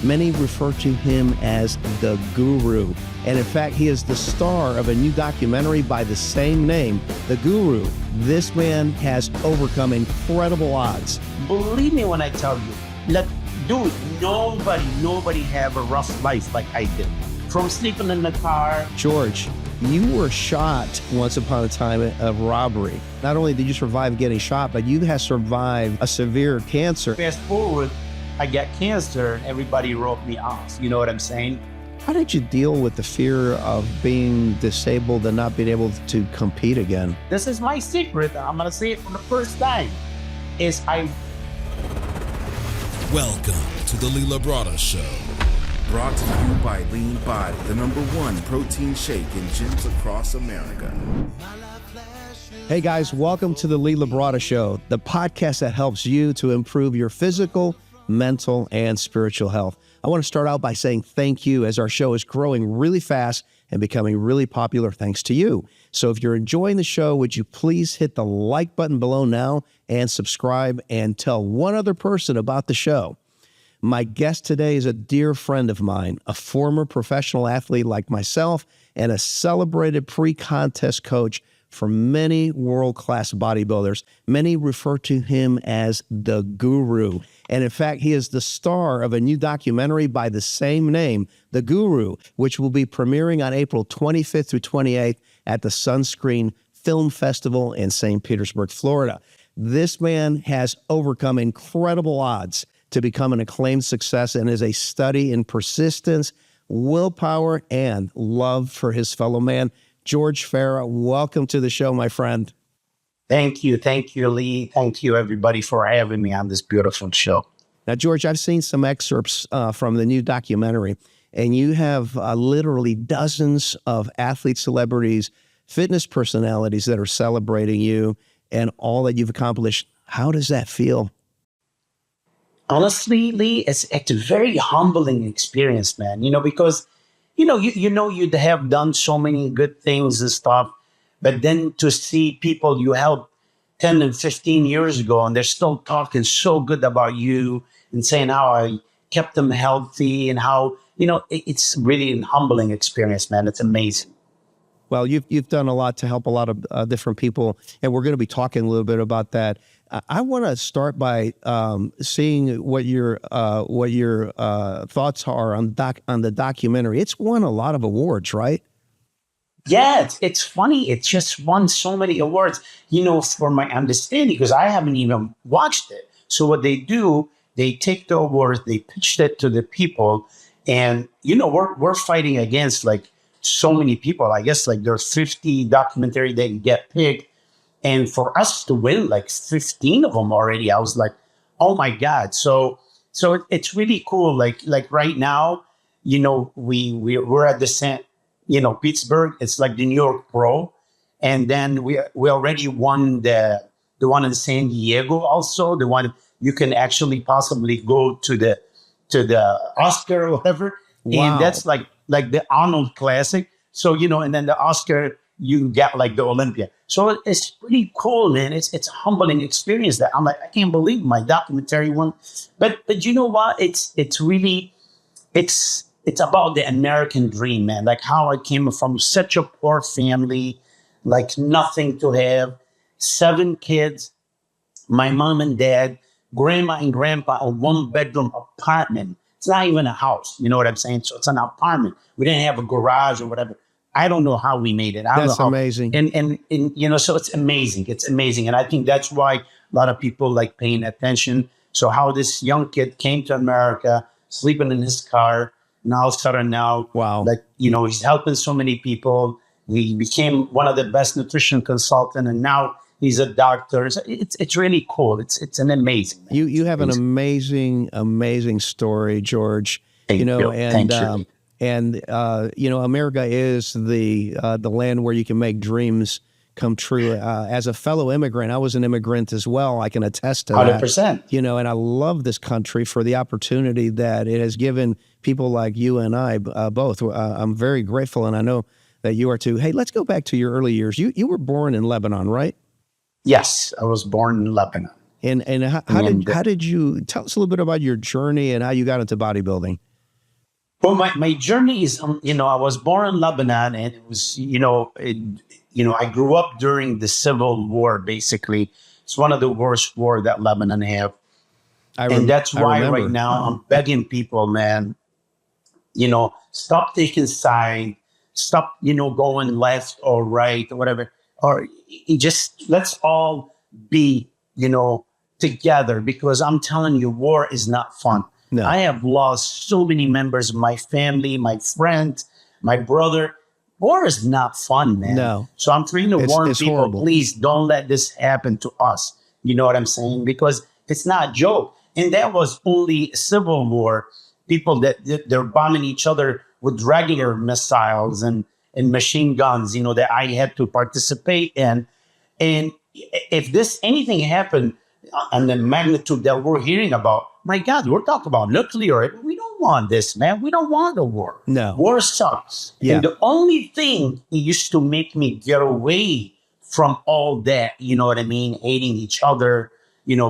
Many refer to him as the guru. And in fact, he is the star of a new documentary by the same name, The Guru. This man has overcome incredible odds. Believe me when I tell you, like, dude, nobody have a rough life like I did. From sleeping in the car. George, you were shot once upon a time of robbery. Not only did you survive getting shot, but you have survived a severe cancer. Fast forward, I got cancer, everybody wrote me off. You know what I'm saying? How did you deal with the fear of being disabled and not being able to compete again? This is my secret. I'm going to say it for the first time. Welcome to the Labrada Show. Brought to you by Lean Body, the #1 protein shake in gyms across America. Hey guys, welcome to the Labrada Show, the podcast that helps you to improve your physical, mental, and spiritual health. I want to start out by saying thank you, as our show is growing really fast and becoming really popular thanks to you. So if you're enjoying the show, would you please hit the like button below now and subscribe and tell one other person about the show. My guest today is a dear friend of mine, a former professional athlete like myself, and a celebrated pre-contest coach for many world-class bodybuilders. Many refer to him as the guru. And in fact, he is the star of a new documentary by the same name, The Guru, which will be premiering on April 25th through 28th at the Sunscreen Film Festival in St. Petersburg, Florida. This man has overcome incredible odds to become an acclaimed success and is a study in persistence, willpower, and love for his fellow man. George Farah, welcome to the show, my friend. Thank you, Lee. Thank you, everybody, for having me on this beautiful show. Now, George, I've seen some excerpts from the new documentary, and you have literally dozens of athletes, celebrities, fitness personalities that are celebrating you and all that you've accomplished. How does that feel? Honestly, Lee, it's a very humbling experience, man. Because you'd have done so many good things and stuff, but then to see people you helped 10 and 15 years ago, and they're still talking so good about you and saying how I kept them healthy and how, it's really a humbling experience, man. It's amazing. Well, you've done a lot to help a lot of different people, and we're going to be talking a little bit about that. I want to start by seeing what your thoughts are on the documentary. It's won a lot of awards, right? Yeah, it's funny. It just won so many awards. For my understanding, because I haven't even watched it. So what they do, they take the awards, they pitch it to the people, and we're fighting against like so many people. I guess like there's 50 documentary that get picked. And for us to win like 15 of them already, I was like, oh my God. So it's really cool. Like right now, we're at the Pittsburgh. It's like the New York Pro. And then we already won the one in San Diego also, the one you can actually possibly go to the Oscar or whatever. Wow. And that's like the Arnold Classic. So, and then the Oscar, you get like the Olympia. So it's pretty cool, man. It's a humbling experience that I'm like, I can't believe my documentary won. But you know what? It's about the American dream, man. Like how I came from such a poor family, like nothing to have, 7 kids, my mom and dad, grandma and grandpa, a 1-bedroom apartment. It's not even a house. You know what I'm saying? So it's an apartment. We didn't have a garage or whatever. I don't know how we made it. That's amazing. And so it's amazing. It's amazing. And I think that's why a lot of people like paying attention. So how this young kid came to America, sleeping in his car, and all of a sudden now, wow, like, he's helping so many people. He became one of the best nutrition consultant, and now he's a doctor. It's really cool. It's an amazing. You have an amazing story, George. Thank you. And America is the land where you can make dreams come true. As a fellow immigrant, I was an immigrant as well. I can attest to 100%. that. And I love this country for the opportunity that it has given people like you and I both. I'm very grateful, and I know that you are too. Hey, let's go back to your early years. You were born in Lebanon, right? Yes, I was born in Lebanon. And how did you tell us a little bit about your journey and how you got into bodybuilding? Well, my journey is, I was born in Lebanon, and it was, I grew up during the Civil War. Basically, it's one of the worst war that Lebanon have, and that's I why right remember. now I'm begging people, man, stop taking side, stop, going left or right or whatever, or just let's all be, together, because I'm telling you, war is not fun. No. I have lost so many members of my family, my friends, my brother. War is not fun, man. No. So I'm trying to warn It's people, horrible. please don't let this happen to us. You know what I'm saying? Because it's not a joke. And that was only civil war. People they're bombing each other with regular missiles and machine guns, that I had to participate in. And if anything happened on the magnitude that we're hearing about, my God, we're talking about nuclear. We don't want this, man. We don't want a war. No. War sucks. Yeah. And the only thing it used to make me get away from all that, you know what I mean, hating each other,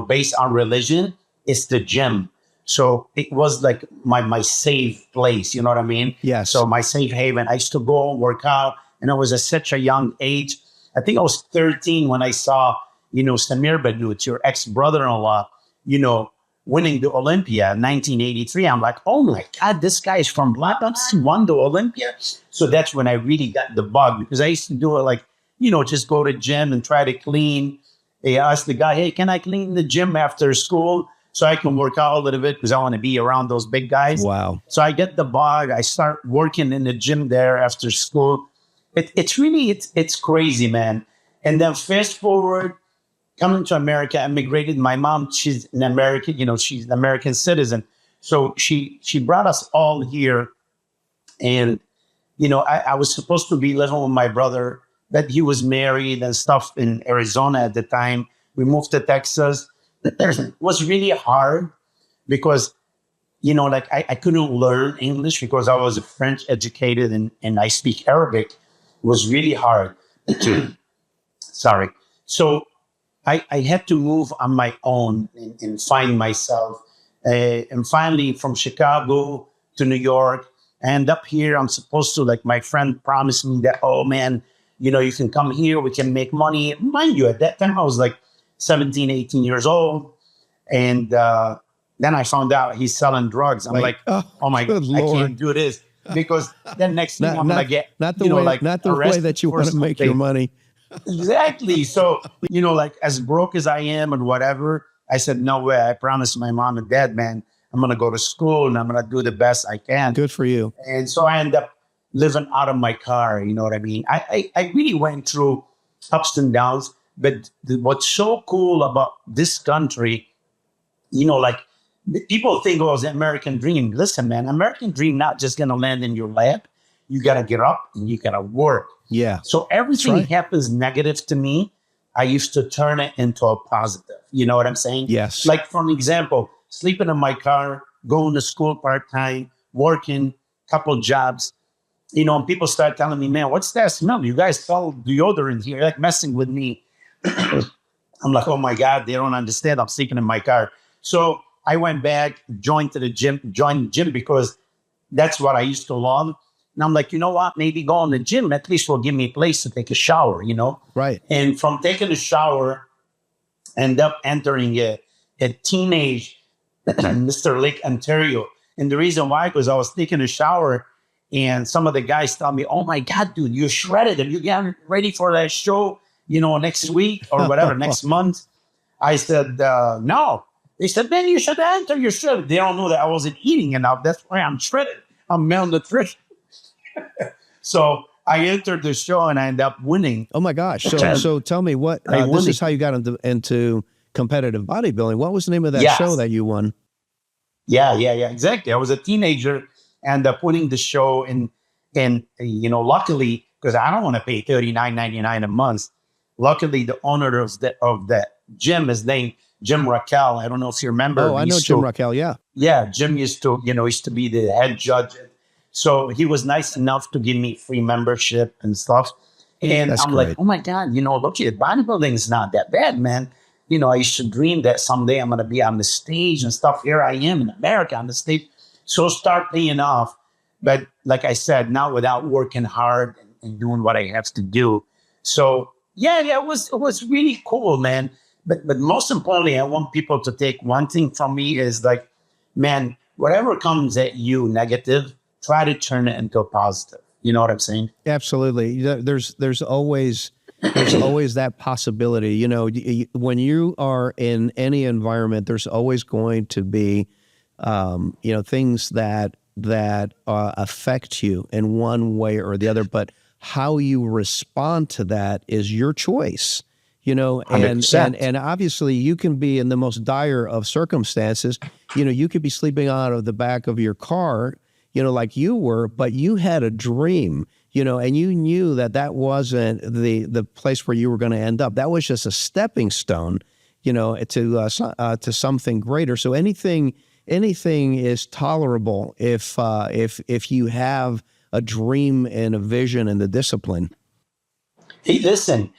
based on religion, is the gym. So it was like my safe place, you know what I mean? Yes. So my safe haven. I used to go work out, and I was at such a young age. I think I was 13 when I saw, Samir Badut, your ex-brother-in-law, winning the Olympia in 1983. I'm like, oh my God, this guy is from Lebanon, won the Olympia. So that's when I really got the bug, because I used to do it like, just go to gym and try to clean. They asked the guy, hey, can I clean the gym after school so I can work out a little bit, because I want to be around those big guys? Wow. So I get the bug. I start working in the gym there after school. It's really crazy, man. And then fast forward, coming to America, immigrated. My mom, she's an American, she's an American citizen. So she brought us all here. And, I was supposed to be living with my brother, but he was married and stuff in Arizona at the time. We moved to Texas. It was really hard because, I couldn't learn English because I was French educated and I speak Arabic. It was really hard. Sorry. So I had to move on my own and find myself. And finally, from Chicago to New York, I end up here. I'm supposed to, like, my friend promised me that, oh man, you can come here, we can make money. Mind you, at that time, I was like 17, 18 years old. And then I found out he's selling drugs. I'm like, oh my God, I can't do this. Because then next thing I'm going to get, not the way that you want to make your money. Exactly. So, as broke as I am and whatever, I said, no way. I promised my mom and dad, man, I'm going to go to school and I'm going to do the best I can. Good for you. And so I ended up living out of my car. You know what I mean? I really went through ups and downs. But what's so cool about this country, people think, oh, it's the American dream. Listen, man, American dream not just going to land in your lap. You got to get up and you got to work. Yeah. So everything happens negative to me, I used to turn it into a positive. You know what I'm saying? Yes. Like, for an example, sleeping in my car, going to school part-time, working, couple jobs, and people start telling me, man, what's that smell? You guys smell deodorant here, like messing with me. I'm like, oh my God, they don't understand. I'm sleeping in my car. So I went back, joined the gym because that's what I used to love. And I'm like, you know what? Maybe go in the gym, at least will give me a place to take a shower, Right. And from taking a shower, end up entering a teenage Mr. Lake, Ontario. And the reason why, because I was taking a shower and some of the guys tell me, oh my God, dude, you're shredded. Are you getting ready for that show, next week or whatever, next month? I said, no. They said, man, you should enter. You're shredded. They don't know that I wasn't eating enough. That's why I'm shredded. I'm malnutrition. So I entered the show and I ended up winning. Oh my gosh! So tell me what this is how you got into competitive bodybuilding. What was the name of that show that you won? Yeah, exactly. I was a teenager and winning the show, and luckily, because I don't want to pay $39.99 a month. Luckily, the owner of that gym is named Jim Raquel. I don't know if you remember. Oh, I know Jim Raquel. Yeah. Yeah, Jim used to be the head judge. So he was nice enough to give me free membership and stuff. And I'm like, oh my God, look at bodybuilding is not that bad, man. I used to dream that someday I'm going to be on the stage and stuff. Here I am in America on the stage. So start paying off. But like I said, not without working hard and doing what I have to do. So yeah, it was really cool, man. But most importantly, I want people to take one thing from me is like, man, whatever comes at you negative, try to turn it into a positive. You know what I'm saying? Absolutely. There's always that possibility. You know, when you are in any environment, there's always going to be, things that affect you in one way or the other. But how you respond to that is your choice. You know, and 100%. and obviously you can be in the most dire of circumstances. You know, you could be sleeping out of the back of your car, you know, like you were, but you had a dream, you know, and you knew that wasn't the place where you were going to end up. That was just a stepping stone, you know, to something greater. So anything is tolerable if you have a dream and a vision and the discipline. Hey, listen,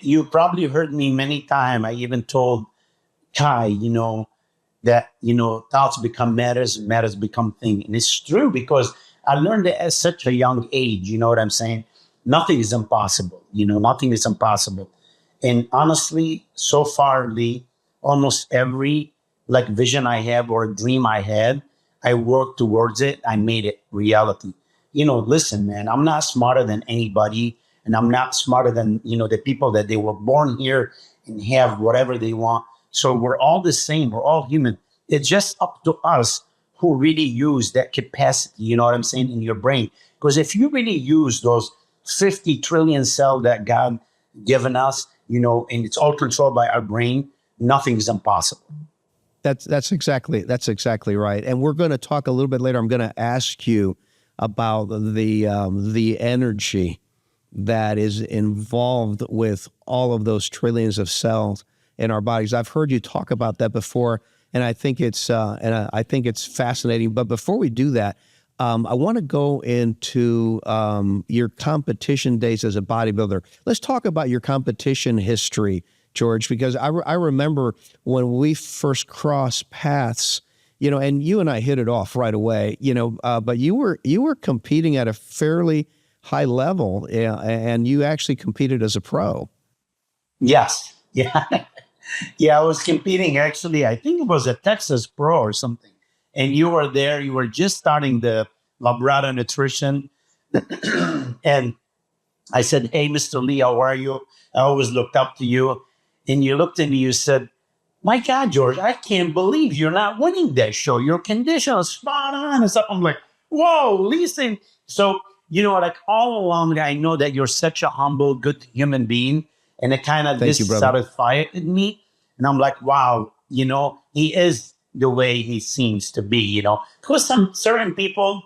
you probably heard me many times. I even told Kai, that, thoughts become matters, matters become thing. And it's true because I learned it at such a young age. You know what I'm saying? Nothing is impossible. Nothing is impossible. And honestly, so far, Lee, almost every vision I have or dream I had, I worked towards it. I made it reality. Listen, man, I'm not smarter than anybody. And I'm not smarter than, the people that they were born here and have whatever they want. So we're all the same. We're all human. It's just up to us who really use that capacity, you know what I'm saying, in your brain. Because if you really use those 50 trillion cells that God given us, and it's all controlled by our brain, nothing is impossible. That's exactly right. And we're going to talk a little bit later. I'm going to ask you about the energy that is involved with all of those trillions of cells in our bodies. I've heard you talk about that before, and I think it's fascinating. But before we do that, I want to go into your competition days as a bodybuilder. Let's talk about your competition history, George, because I remember when we first crossed paths, and you and I hit it off right away, but you were competing at a fairly high level, and you actually competed as a pro. Yes. Yeah. Yeah, I was competing actually. I think it was a Texas Pro or something. And you were there. You were just starting the Labrada nutrition. And I said, hey, Mr. Lee, how are you? I always looked up to you. And you looked at me, you said, my God, George, I can't believe you're not winning that show. Your condition is spot on and stuff. I'm like, whoa, listen. So, all along, I know that you're such a humble, good human being. And it kind of satisfied me. And I'm like, wow, he is the way he seems to be, Because some certain people,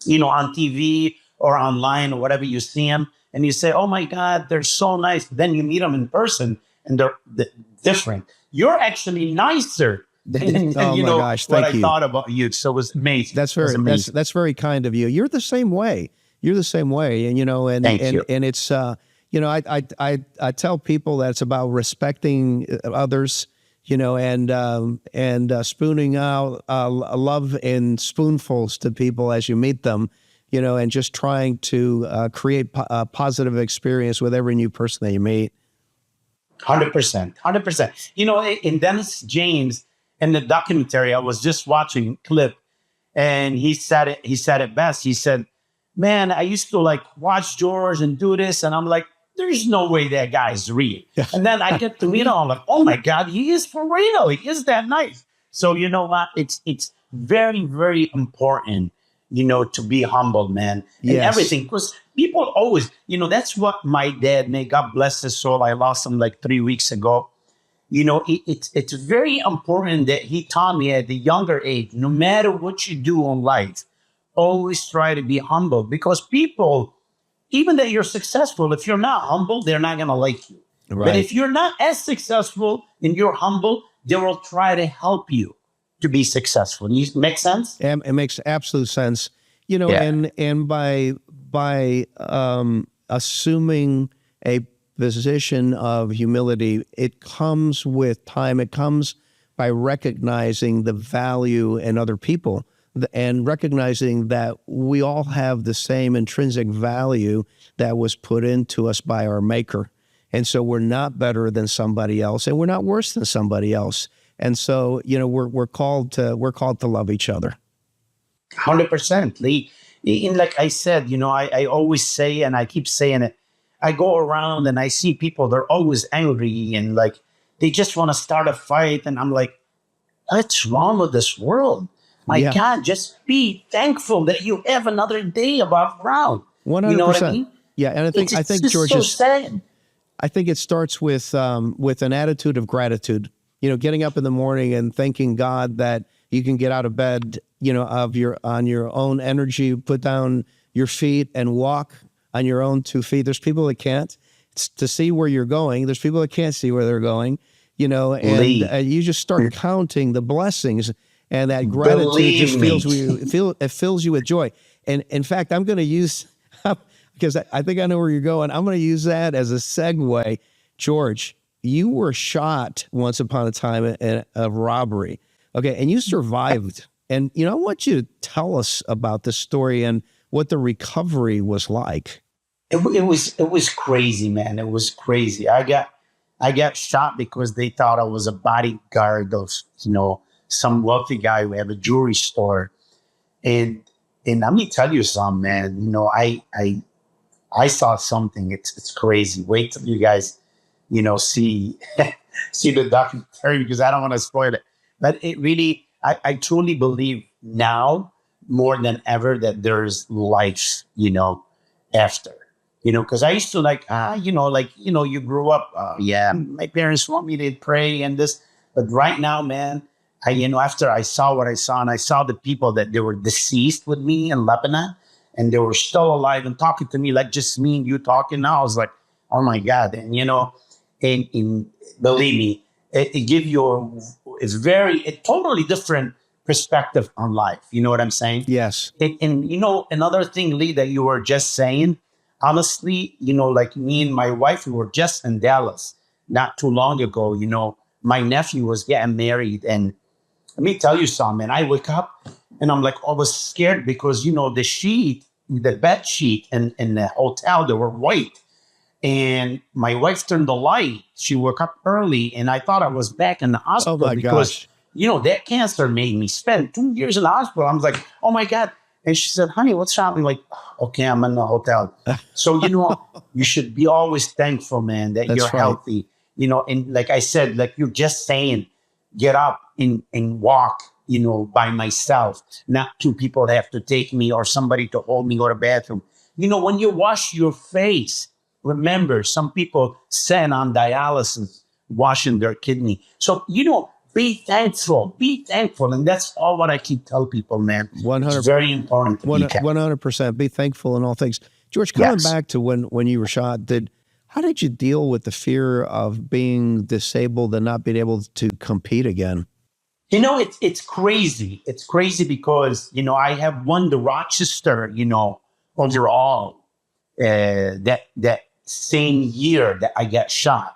on TV or online or whatever, you see them and you say, oh my God, they're so nice. Then you meet them in person and they're different. You're actually nicer than gosh, what I you. thought about you. So it was amazing. That's very kind of you. You're the same way. And Thank you. And it's I tell people that it's about respecting others, and spooning out love in spoonfuls to people as you meet them, and just trying to create a positive experience with every new person that you meet. 100%. In Dennis James, in the documentary, I was just watching a clip, and he said it best. He said, man, I used to watch George and do this. And I'm like, there's no way that guy's real. And then I get to meet him. I'm like, oh my God, he is for real. He is that nice. So you know what? It's very, very important, to be humble, man. And everything. Because people always, that's what my dad, may God bless his soul. I lost him 3 weeks ago. It's very important that he taught me at the younger age, no matter what you do in life, always try to be humble, because people, even that you're successful, if you're not humble, they're not going to like you. Right. But if you're not as successful and you're humble, they will try to help you to be successful. Make sense? It makes absolute sense. And by assuming a position of humility, it comes with time. It comes by recognizing the value in other people and recognizing that we all have the same intrinsic value that was put into us by our maker. And so we're not better than somebody else, and we're not worse than somebody else. And so, we're called to love each other. 100%, Lee. And like I said, I always say, and I keep saying it, I go around and I see people, they're always angry and like they just want to start a fight. And I'm like, what's wrong with this world? My God, just be thankful that you have another day above ground. 100%. You know what I mean? Yeah, and I think George, so sad. I think it starts with an attitude of gratitude. Getting up in the morning and thanking God that you can get out of bed, on your own energy, put down your feet and walk on your own 2 feet. There's people that can't. It's to see where you're going. There's people that can't see where they're going. And you just start counting the blessings, and that gratitude just fills you with joy. And in fact, I'm going to use, because I think I know where you're going, I'm going to use that as a segue. George, you were shot once upon a time in a robbery, okay, and you survived. And I want you to tell us about this story and what the recovery was like. It was crazy, man. It was crazy. I got shot because they thought I was a bodyguard of, some wealthy guy who had a jewelry store. And let me tell you something, man. I saw something. It's crazy. Wait till you guys, see the documentary, because I don't want to spoil it. But it really, I truly believe now more than ever that there's life, after. Because I used to you grew up, my parents want me to pray and this, but right now, man, after I saw what I saw, and I saw the people that they were deceased with me in Lebanon, and they were still alive and talking to me, like just me and you talking now, I was like, oh my God. And, and believe me, it gives you a totally different perspective on life. You know what I'm saying? Yes. And another thing, Lee, that you were just saying, honestly, like me and my wife, we were just in Dallas not too long ago. My nephew was getting married, and let me tell you something, man. I wake up and I'm like, I was scared because, the bed sheet in the hotel, they were white. And my wife turned the light. She woke up early, and I thought I was back in the hospital because, that cancer made me spend 2 years in the hospital. I was like, oh my God. And she said, honey, what's wrong? I'm like, okay, I'm in the hotel. So, you should be always thankful, man, that you're healthy. And like I said, like you're just saying, get up and walk, by myself. Not two people have to take me or somebody to hold me, go to the bathroom. When you wash your face, remember, some people send on dialysis, washing their kidney. So, be thankful. Be thankful. And that's all what I keep telling people, man. 100%. It's very important. 100%. Be thankful in all things. George, coming back to when you were shot, how did you deal with the fear of being disabled and not being able to compete again? It's crazy. It's crazy because, I have won the Rochester, overall, that same year that I got shot.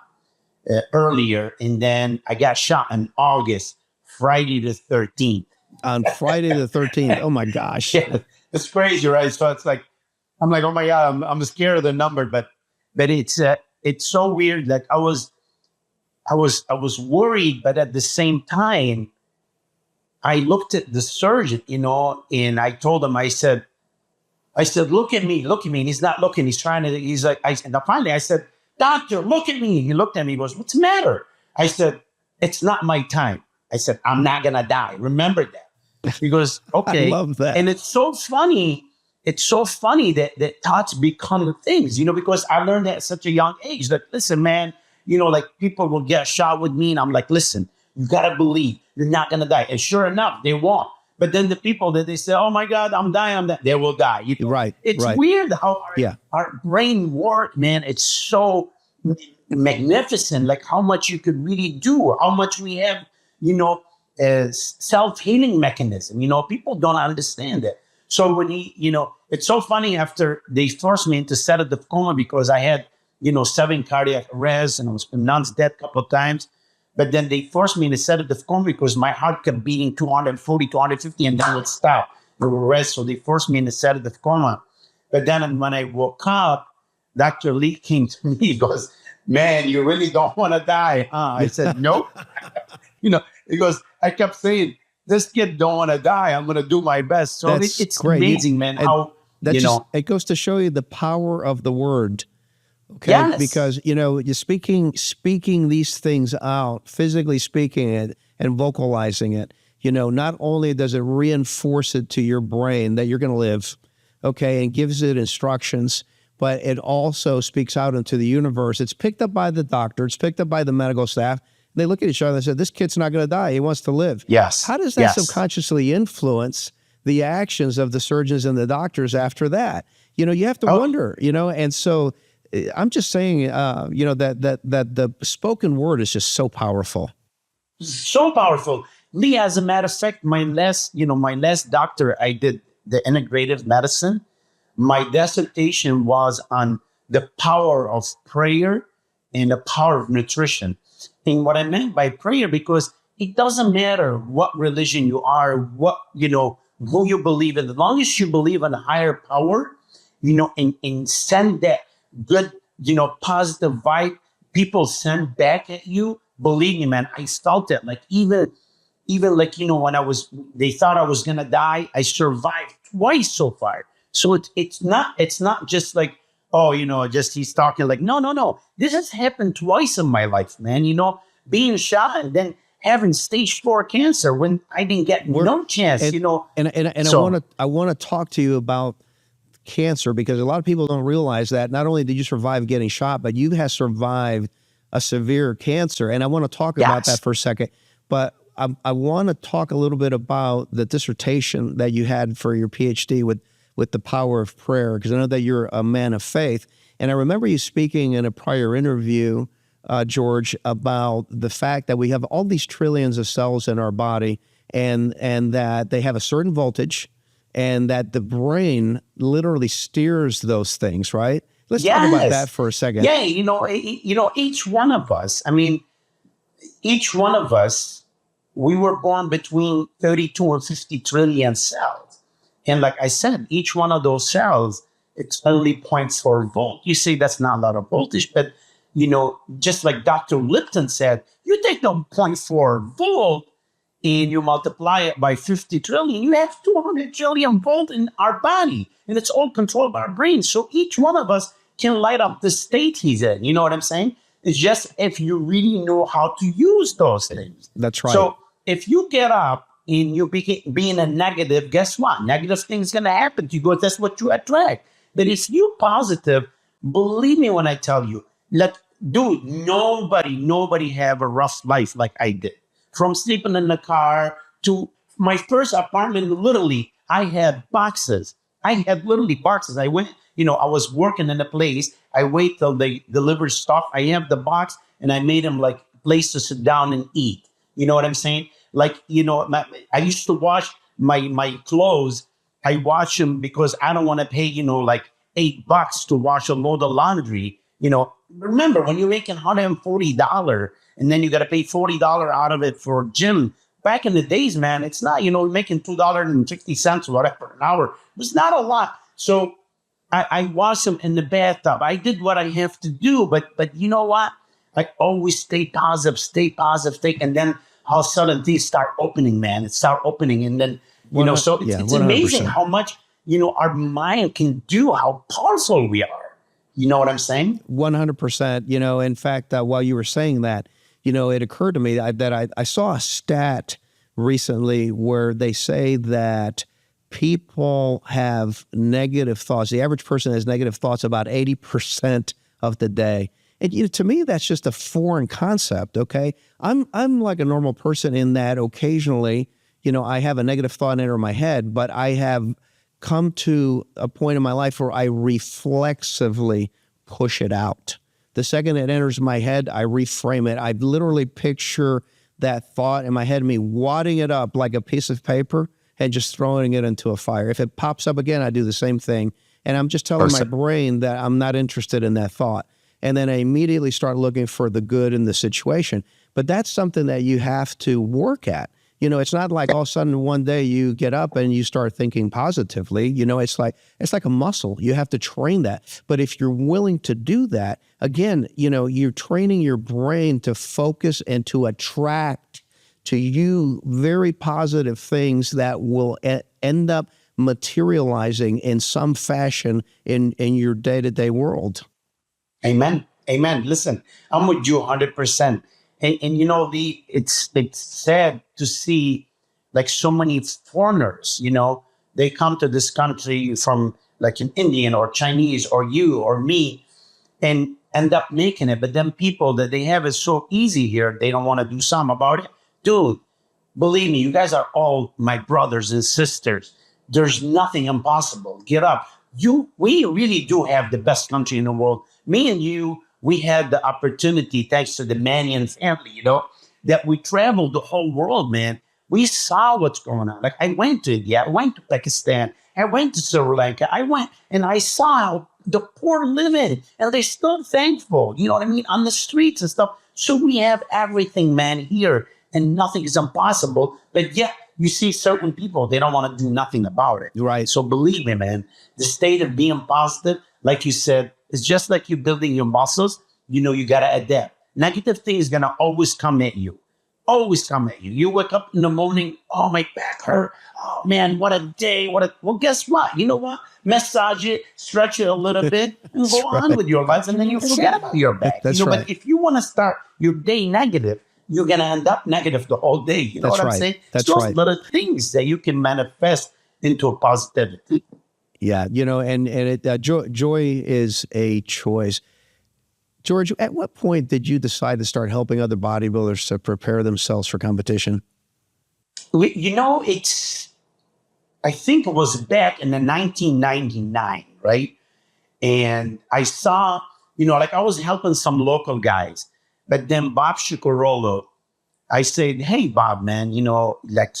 Earlier, and then I got shot in August, Friday the 13th. On Friday the 13th. Oh my gosh. Yeah, it's crazy, right? So it's like, I'm like, oh my God, I'm scared of the number, but it's so weird. Like I was worried, but at the same time, I looked at the surgeon, and I told him, I said, look at me. And he's not looking. He's trying to, and finally I said, doctor, look at me. He looked at me. He goes, what's the matter? I said, it's not my time. I said, I'm not going to die. Remember that. He goes, okay. I love that. And it's so funny. It's so funny that thoughts become things, because I learned that at such a young age. Like, listen, man, like people will get shot with me. And I'm like, listen, you got to believe you're not going to die. And sure enough, they won't. But then the people that they say, oh my God, I'm dying, they will die. Right. It's weird how our brain works, man. It's so magnificent, like how much you could really do, how much we have, self-healing mechanism. People don't understand it. So when it's so funny after they forced me into sedative coma because I had, 7 cardiac arrests and I was pronounced dead a couple of times. But then they forced me in a sedative coma because my heart kept beating 240, 250, and then it would stop. It would rest. So they forced me in a sedative coma. But then when I woke up, Dr. Lee came to me. He goes, "Man, you really don't want to die, huh?" I said, "Nope." Because I kept saying, "This kid don't want to die. I'm going to do my best." So it's great. amazing, man, how, it goes to show you the power of the word. Okay. Yes. Because, you're speaking these things out, physically speaking it and vocalizing it, not only does it reinforce it to your brain that you're going to live, okay, and gives it instructions, but it also speaks out into the universe. It's picked up by the doctor. It's picked up by the medical staff. They look at each other and say, this kid's not going to die. He wants to live. Yes. How does that subconsciously influence the actions of the surgeons and the doctors after that? You have to wonder, and so I'm just saying, that the spoken word is just so powerful. So powerful. Lee, as a matter of fact, my last doctor, I did the integrative medicine. My dissertation was on the power of prayer and the power of nutrition. And what I meant by prayer, because it doesn't matter what religion you are, what, who you believe in, as long as you believe in a higher power, and send that good, positive vibe, people send back at you. Believe me, man, I felt it. Like even like, when they thought I was going to die, I survived twice so far. So it's not just like, just he's talking like, no. This has happened twice in my life, man. Being shot and then having stage 4 cancer when I didn't get no chance, And So, I want to talk to you about cancer, because a lot of people don't realize that not only did you survive getting shot, but you have survived a severe cancer. And I want to talk about that for a second. But I want to talk a little bit about the dissertation that you had for your PhD with the power of prayer, because I know that you're a man of faith. And I remember you speaking in a prior interview, George, about the fact that we have all these trillions of cells in our body, and that they have a certain voltage, and that the brain literally steers those things, right? Let's talk about that for a second. Yeah, each one of us, we were born between 32 and 50 trillion cells. And like I said, each one of those cells, it's only 0.4 volt. You say that's not a lot of voltage, but, just like Dr. Lipton said, you take the 0.4 volt and you multiply it by 50 trillion, you have 200 trillion volt in our body. And it's all controlled by our brain. So each one of us can light up the state he's in. You know what I'm saying? It's just if you really know how to use those things. That's right. So if you get up and you being a negative, guess what? Negative things going to happen to you because that's what you attract. But if you positive, believe me when I tell you, dude, nobody have a rough life like I did. From sleeping in the car to my first apartment, literally, I had boxes. I had literally boxes. I went, I was working in a place. I wait till they deliver stuff. I have the box and I made them like a place to sit down and eat. You know what I'm saying? Like, I used to wash my clothes. I wash them because I don't want to pay, like $8 to wash a load of laundry. Remember when you're making $140 and then you got to pay $40 out of it for gym. Back in the days, man, it's not, making $2.50 or whatever an hour. It was not a lot. So I wash them in the bathtub. I did what I have to do, but you know what? I always stay positive, and then all of a sudden things start opening, man. It start opening, and then, so it's amazing how much, our mind can do, how powerful we are. You know what I'm saying? 100%. In fact, while you were saying that, it occurred to me that I saw a stat recently where they say that people have negative thoughts. The average person has negative thoughts about 80% of the day. And to me, that's just a foreign concept, okay? I'm like a normal person in that occasionally, I have a negative thought enter my head, but I have come to a point in my life where I reflexively push it out. The second it enters my head, I reframe it. I literally picture that thought in my head, me wadding it up like a piece of paper and just throwing it into a fire. If it pops up again, I do the same thing. And I'm just telling my brain that I'm not interested in that thought. And then I immediately start looking for the good in the situation. But that's something that you have to work at. You know, it's not like all of a sudden one day you get up and you start thinking positively. You know, it's like a muscle. You have to train that. But if you're willing to do that, again, you know, you're training your brain to focus and to attract to you very positive things that will end up materializing in some fashion in your day-to-day world. Amen. Amen. Listen, I'm with you 100%. And you know, it's sad to see like so many foreigners, you know, they come to this country from like an Indian or Chinese or you or me and end up making it. But then people that they have it so easy here, they don't want to do something about it. Dude, believe me, you guys are all my brothers and sisters. There's nothing impossible. Get up. We really do have the best country in the world. Me and you, we had the opportunity, thanks to the Manian family, you know, that we traveled the whole world, man. We saw what's going on. Like I went to India, I went to Pakistan, I went to Sri Lanka, I went and I saw how the poor live in, and they're still thankful, you know what I mean, on the streets and stuff. So we have everything, man, here, and nothing is impossible. But yet, you see certain people, they don't want to do nothing about it. Right. So believe me, man, the state of being positive, like you said, is just like you building your muscles. You know, you got to adapt. Negative thing is going to always come at you. Always come at you. You wake up in the morning, oh, my back hurt. Oh, man, what a day. Well, guess what? You know what? Massage it, stretch it a little bit, and go on with your life, and then you forget about your back. That's you know, right. But if you want to start your day negative, you're going to end up negative the whole day. You know That's what I'm right. saying? That's it's those right. little things that you can manifest into a positivity. Yeah, you know, and joy is a choice. George, at what point did you decide to start helping other bodybuilders to prepare themselves for competition? You know, I think it was back in the 1999, right? And I saw, you know, like I was helping some local guys, but then Bob Scicarolo, I said, hey, Bob, man, you know, like,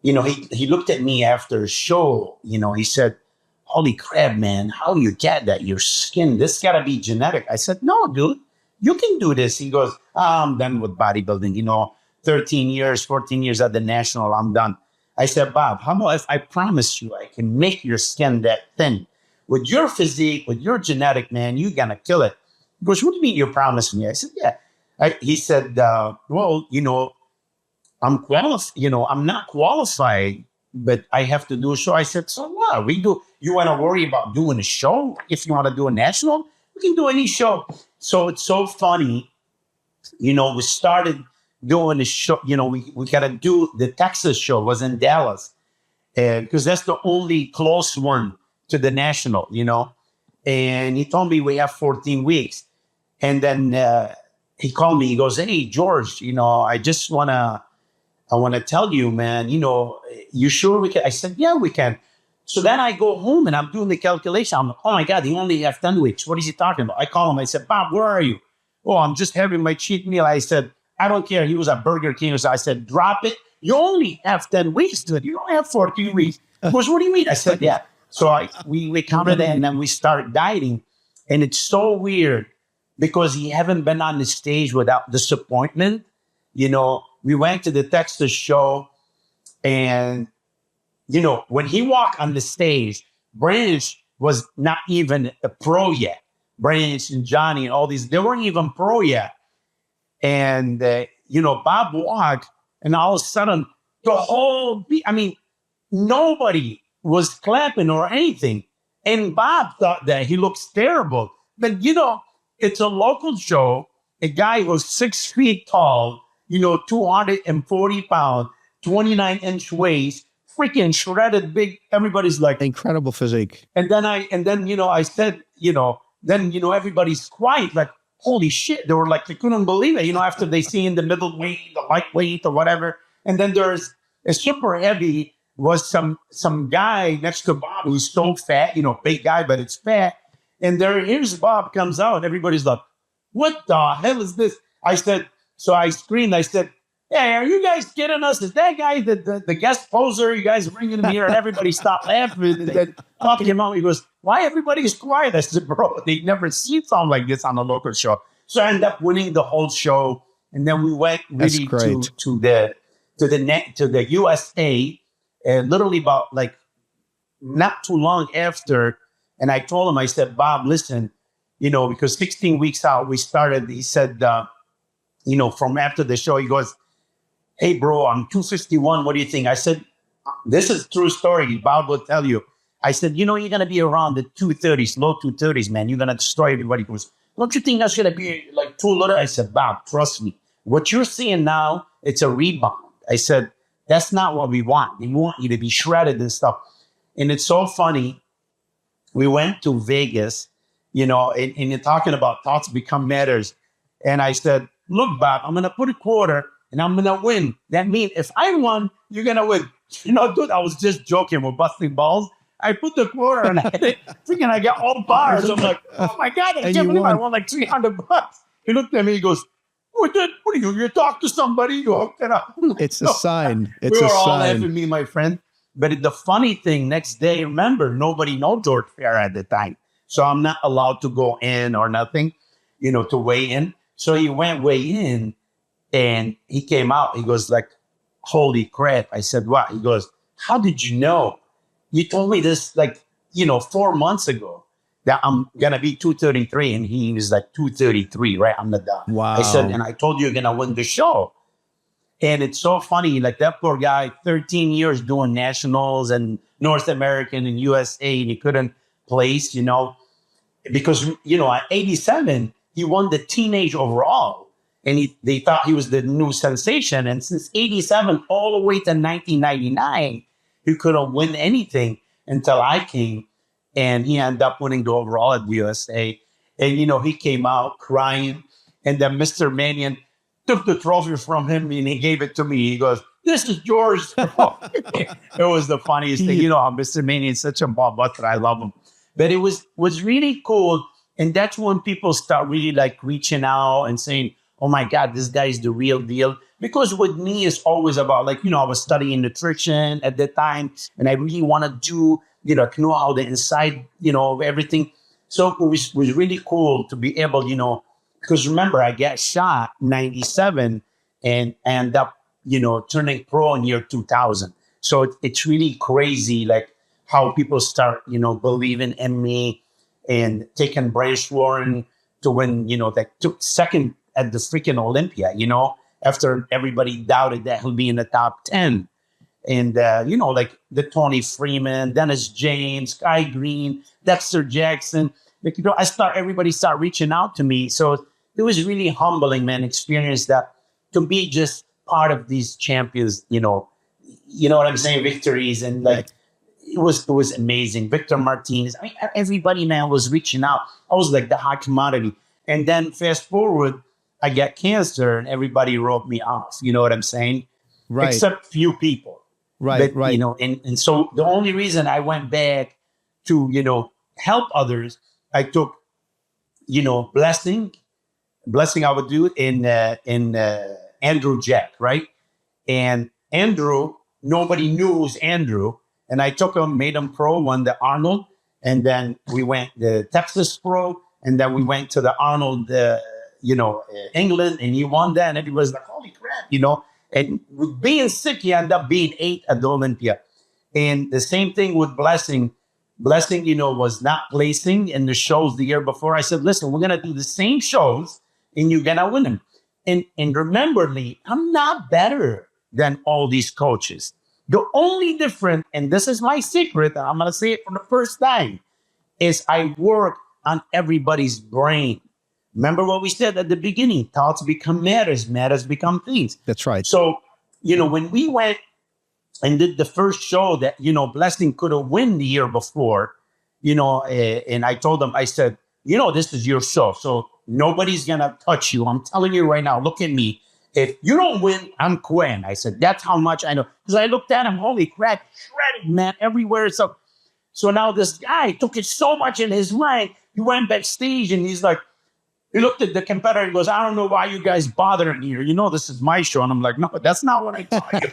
you know, he looked at me after a show, you know, he said, holy crap, man, how you get that? Your skin, this gotta be genetic. I said, no, dude, you can do this. He goes, I'm done with bodybuilding, you know, 13 years, 14 years at the national, I'm done. I said, Bob, how about if I promise you I can make your skin that thin? With your physique, with your genetic, man, you're gonna kill it. He goes, what do you mean you promised me? I said, yeah. He said, well, you know, I'm not qualified, but I have to do a show. I said, so what? You want to worry about doing a show? If you want to do a national, we can do any show. So it's so funny. You know, we started doing a show. You know, we got to do the Texas show was in Dallas, because that's the only close one to the national, you know. And he told me we have 14 weeks. And then he called me. He goes, hey, George, you know, I want to tell you, man, you know, you sure we can? I said, yeah, we can. So then I go home and I'm doing the calculation. I'm like, oh my God, he only have 10 weeks. What is he talking about? I call him. I said, Bob, where are you? Oh, I'm just having my cheat meal. I said, I don't care. He was at Burger King. So I said, drop it. You only have 10 weeks, dude. You don't have 14 weeks. He goes, what do you mean? I said, yeah. So we counted it and then we started dieting. And it's so weird because he haven't been on the stage without disappointment. You know, we went to the Texas show and, you know, when he walked on the stage, Branch was not even a pro yet. Branch and Johnny and all these, they weren't even pro yet. And, you know, Bob walked and all of a sudden the whole, nobody was clapping or anything. And Bob thought that he looks terrible. But, you know, it's a local show. A guy who's 6 feet tall, you know, 240 pounds, 29-inch waist, freaking shredded big. Everybody's like, incredible physique. And then, you know, I said, you know, then, you know, everybody's quiet, like, holy shit. They were like, they couldn't believe it, you know, after they see in the middleweight, the lightweight or whatever. And then there's a super heavy was some guy next to Bob who's so fat, you know, big guy, but it's fat. And here's Bob comes out. Everybody's like, what the hell is this? So I screamed, I said, hey, are you guys kidding us? Is that guy the guest poser? You guys bringing him here? And everybody stopped laughing. And then talking him out, he goes, why everybody's quiet? I said, bro, they never seen something like this on a local show. So I ended up winning the whole show. And then we went That's really great. to the USA, literally about like not too long after. And I told him, I said, Bob, listen, because 16 weeks out, we started, he said, from after the show, he goes, hey, bro, I'm 251. What do you think? I said, this is a true story. Bob will tell you. I said, you're going to be around the 230s, low 230s, man. You're going to destroy everybody. He goes, don't you think that's going to be like too little? I said, Bob, trust me. What you're seeing now, it's a rebound. I said, that's not what we want. We want you to be shredded and stuff. And it's so funny. We went to Vegas, and you're talking about thoughts become matters. And I said, look, Bob, I'm going to put a quarter and I'm going to win. That means if I won, you're going to win. Dude, I was just joking. We're busting balls. I put the quarter and I hit it. Freaking, I got all bars. I'm like, oh my God, I can't believe I won like $300. He looked at me, he goes, what are you? You talk to somebody, you hooked it up. It's a sign. It's we a were all sign. laughing, me and my friend. But the funny thing, next day, remember, nobody knows George Farah at the time. So I'm not allowed to go in or nothing, to weigh in. So he went weigh in and he came out. He goes like, holy crap. I said, what? He goes, how did you know? You told me this 4 months ago that I'm going to be 233. And he was like 233, right? I'm the done. Wow. I said, and I told you you're going to win the show. And it's so funny, like that poor guy, 13 years doing nationals and North American and USA, and he couldn't place, because, at 87, he won the teenage overall. And they thought he was the new sensation. And since 87 all the way to 1999, he couldn't win anything until I came. And he ended up winning the overall at the USA. And, he came out crying. And then Mr. Manion took the trophy from him and he gave it to me. He goes, this is yours. It was the funniest thing. You know how Mr. Manion is such a ball buster. I love him. But it was really cool. And that's when people start really like reaching out and saying, oh my God, this guy is the real deal. Because with me, it's always about I was studying nutrition at the time. And I really want to do, know how the inside, of everything. So it was really cool to be able, because remember, I got shot 97 and end up, turning pro in year 2000. So it's really crazy, like how people start, believing in me and taking Bryce Warren to win, that took second at the freaking Olympia, after everybody doubted that he'll be in the top 10. And, like the Tony Freeman, Dennis James, Kai Green, Dexter Jackson, everybody start reaching out to me. So it was really humbling, man, experience that to be just part of these champions, you know what I'm saying? Victories. And like, it was amazing. Victor Martinez, everybody, man, was reaching out. I was like the hot commodity. And then fast forward, I got cancer and everybody wrote me off. You know what I'm saying? Right. Except few people. Right, but, right. And so the only reason I went back to, help others, I took, blessing I would do in Andrew Jack, right? And Andrew, nobody knew it was Andrew. And I took him, made him pro, won the Arnold. And then we went the Texas pro. And then we went to the Arnold, England, and he won that. And everybody's like, holy crap, And with being sick, he ended up being 8 at the Olympia. And the same thing with Blessing. Blessing, was not placing in the shows the year before. I said, listen, we're going to do the same shows and you're going to win them. And remember, Lee, I'm not better than all these coaches. The only difference, and this is my secret, I'm going to say it for the first time, is I work on everybody's brain. Remember what we said at the beginning, thoughts become matters, matters become things. That's right. So, when we went and did the first show that, Blessing could have won the year before, and I told them, I said, this is your show. So nobody's going to touch you. I'm telling you right now, look at me. If you don't win, I'm quitting. I said, that's how much I know. Because I looked at him, holy crap, shredded, man, everywhere. So now this guy took it so much in his mind. He went backstage and he's like, he looked at the competitor and goes, I don't know why you guys bothering me here. This is my show. And I'm like, no, that's not what I taught you.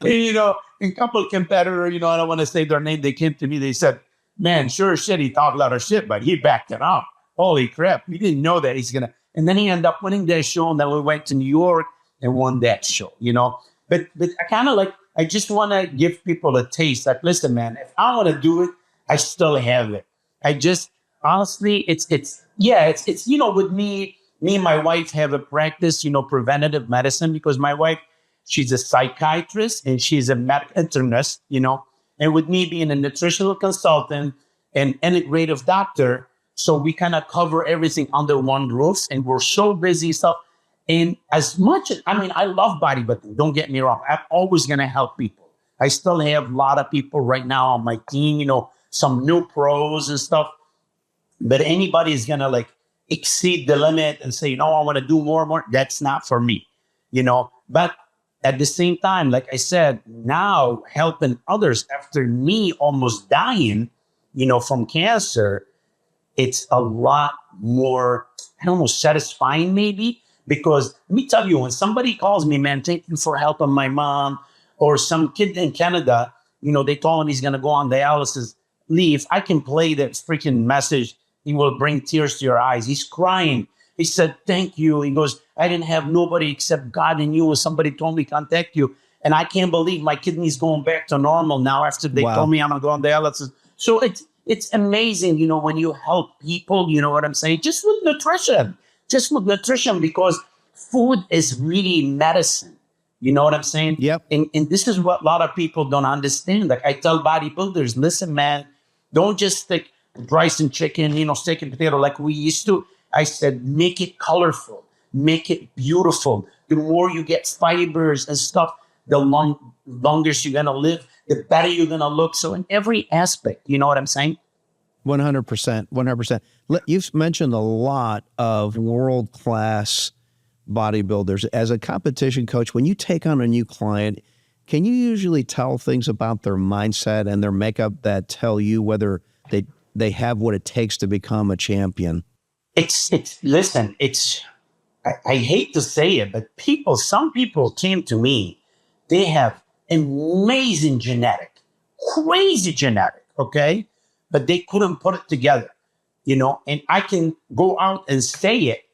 And, a couple of competitors, I don't want to say their name. They came to me. They said, man, sure as shit, he talked a lot of shit, but he backed it up. Holy crap. We didn't know that he's going to. And then he ended up winning that show. And then we went to New York and won that show, you know. But I kind of like, I just want to give people a taste. Like, listen, man, if I want to do it, I still have it. I just, honestly, it's you know, with me and my wife have a practice, you know, preventative medicine, because my wife, she's a psychiatrist and she's a medical internist, you know, and with me being a nutritional consultant and integrative doctor, so we kind of cover everything under one roof, and we're so busy. So, and as much as, I mean, I love bodybuilding, don't get me wrong. I'm always going to help people. I still have a lot of people right now on my team, you know, some new pros and stuff. But anybody is going to like exceed the limit and say, you know, I want to do more and more. That's not for me, you know. But at the same time, like I said, now helping others after me almost dying, you know, from cancer, it's a lot more, I don't know, satisfying maybe. Because let me tell you, when somebody calls me, man, thank you for helping my mom, or some kid in Canada, you know, they told him he's going to go on dialysis, leave. I can play that freaking message. He will bring tears to your eyes. He's crying. He said, thank you. He goes, I didn't have nobody except God and you. Somebody told me contact you. And I can't believe my kidney's going back to normal now after they told me I'm going to go on dialysis. So it's amazing, you know, when you help people, you know what I'm saying? Just with nutrition. Just with nutrition, because food is really medicine. You know what I'm saying? Yep. And this is what a lot of people don't understand. Like I tell bodybuilders, listen, man, don't just stick rice and chicken, you know, steak and potato like we used to. I said, make it colorful, make it beautiful. The more you get fibers and stuff, the longest you're going to live, the better you're going to look. So in every aspect, you know what I'm saying? 100%, 100%. You've mentioned a lot of world-class bodybuilders. As a competition coach, when you take on a new client, can you usually tell things about their mindset and their makeup that tell you whether they have what it takes to become a champion? Listen, I hate to say it, but some people came to me, they have amazing genetic, crazy genetic, okay? But they couldn't put it together, you know, and I can go out and say it.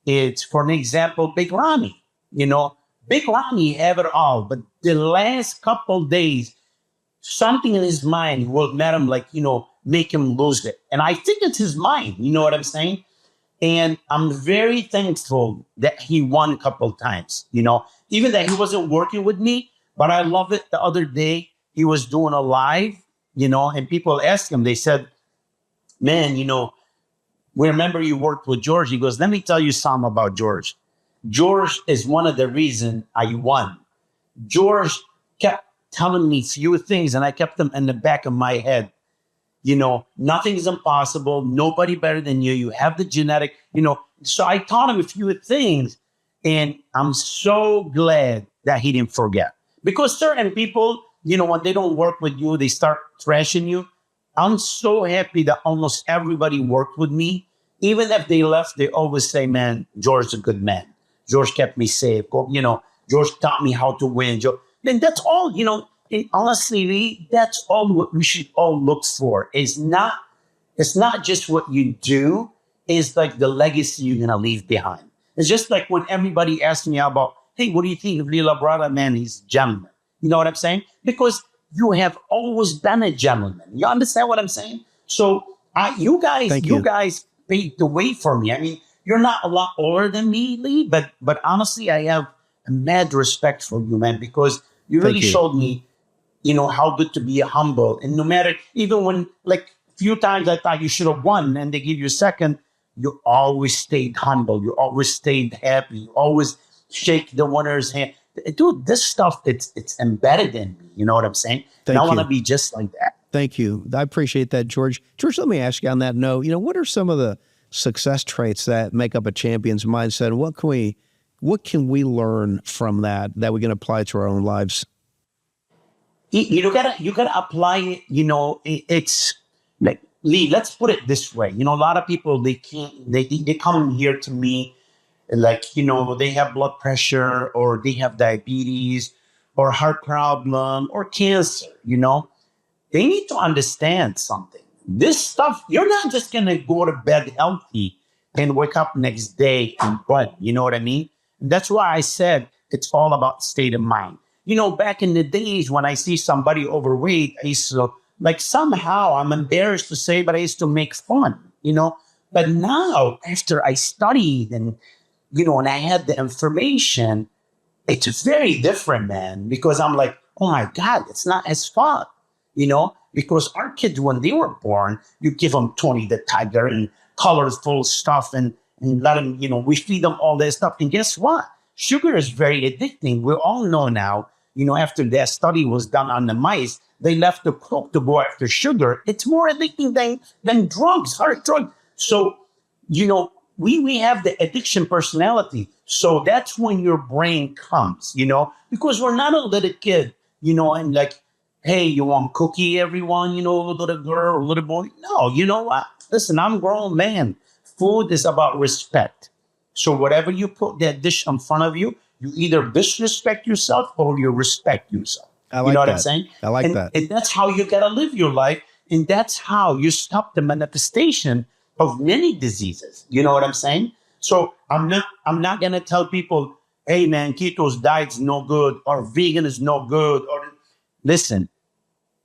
It's, for an example, Big Ronnie, you know, Big Ronnie have it all, but the last couple days, something in his mind will make him like, you know, make him lose it. And I think it's his mind, you know what I'm saying? And I'm very thankful that he won a couple times, you know, even that he wasn't working with me, but I love it. The other day he was doing a live, you know, and people asked him, they said, man, you know, we remember you worked with George. He goes, let me tell you something about George. George is one of the reasons I won. George kept telling me few things, and I kept them in the back of my head. You know, nothing is impossible. Nobody better than you. You have the genetic, you know. So I taught him a few things, and I'm so glad that he didn't forget. Because certain people, you know, when they don't work with you, they start trashing you. I'm so happy that almost everybody worked with me. Even if they left, they always say, man, George's a good man. George kept me safe. You know, George taught me how to win. Then that's all, you know, honestly, that's all what we should all look for. It's not just what you do. It's like the legacy you're going to leave behind. It's just like when everybody asks me about, hey, what do you think of Labrada? Man, he's a gentleman. You know what I'm saying? Because you have always been a gentleman. You understand what I'm saying? So you guys paved the way for me. I mean, you're not a lot older than me, Lee, but honestly, I have a mad respect for you, man, because you really showed me, you know, how good to be humble. And no matter, even when, like, a few times I thought you should have won and they give you a second, you always stayed humble. You always stayed happy. You always shake the winner's hand. Dude, this stuff, it's embedded in me. You know what I'm saying? And I want to be just like that. Thank you. I appreciate that, George. George, let me ask you on that note, you know, what are some of the success traits that make up a champion's mindset? What can we learn from that we can apply to our own lives? You gotta apply it. You know, it's like, Lee, let's put it this way. You know, a lot of people, they come here to me like, you know, they have blood pressure or they have diabetes or heart problem or cancer, you know. They need to understand something. This stuff, you're not just going to go to bed healthy and wake up next day and run. You know what I mean? And that's why I said it's all about state of mind. Back in the days when I see somebody overweight, I used to, like, somehow I'm embarrassed to say, but I used to make fun. But now, after I studied and I had the information, it's very different, man, because I'm like, oh my God, it's not as fun, because our kids, when they were born, you give them Tony the Tiger and colorful stuff and let them, we feed them all this stuff. And guess what? Sugar is very addicting. We all know now, after that study was done on the mice, they left the coke to go after sugar. It's more addicting than drugs, hard drugs. So, we have the addiction personality. So that's when your brain comes, because we're not a little kid, and like, hey, you want cookie, everyone, little girl or little boy? No, you know what? Listen, I'm a grown man. Food is about respect. So whatever you put that dish in front of you, you either disrespect yourself or you respect yourself. I like you know what that. I'm saying? I like that. And that's how you got to live your life. And that's how you stop the manifestation of many diseases. You know what I'm saying? So I'm not going to tell people, hey, man, keto's diet's no good or vegan is no good. Or listen,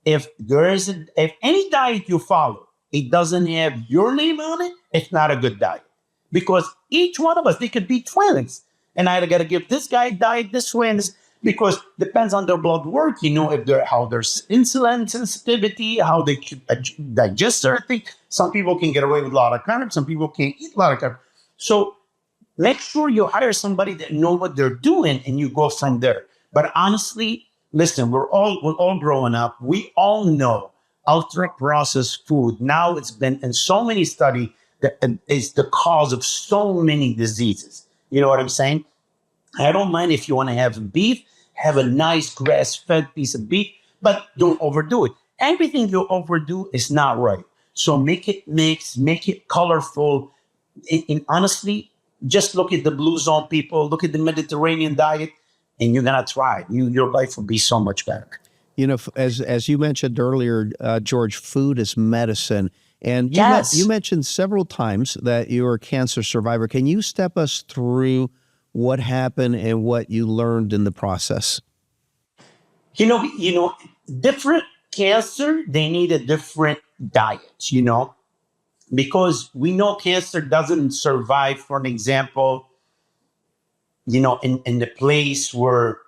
if any diet you follow, it doesn't have your name on it, it's not a good diet. Because each one of us, they could be twins. And I got to give this guy diet this way and this, because depends on their blood work, if how their insulin sensitivity, how they digest certain things. Some people can get away with a lot of carbs. Some people can't eat a lot of carbs. So make sure you hire somebody that know what they're doing and you go from there. But honestly, listen, we're all growing up. We all know ultra processed food. Now it's been in so many studies that is the cause of so many diseases. You know what I'm saying? I don't mind if you want to have beef, have a nice grass-fed piece of beef, but don't overdo it. Everything you overdo is not right. So make it mixed, make it colorful. And honestly, just look at the Blue Zone people, look at the Mediterranean diet, and you're going to try it. Your life will be so much better. As you mentioned earlier, George, food is medicine. And you mentioned several times that you're a cancer survivor. Can you step us through what happened and what you learned in the process? Different cancer, they need a different diet, because we know cancer doesn't survive, for an example, in the place where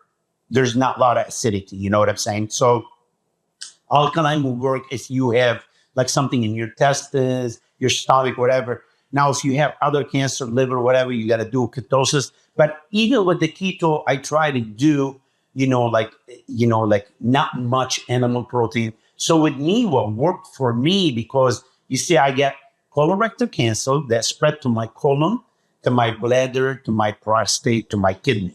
there's not a lot of acidity, you know what I'm saying? So alkaline will work if you have like something in your testes, your stomach, whatever. Now, if you have other cancer, liver, whatever, you got to do ketosis. But even with the keto, I try to do, like not much animal protein. So with me, what worked for me, because you see, I get colorectal cancer that spread to my colon, to my bladder, to my prostate, to my kidney,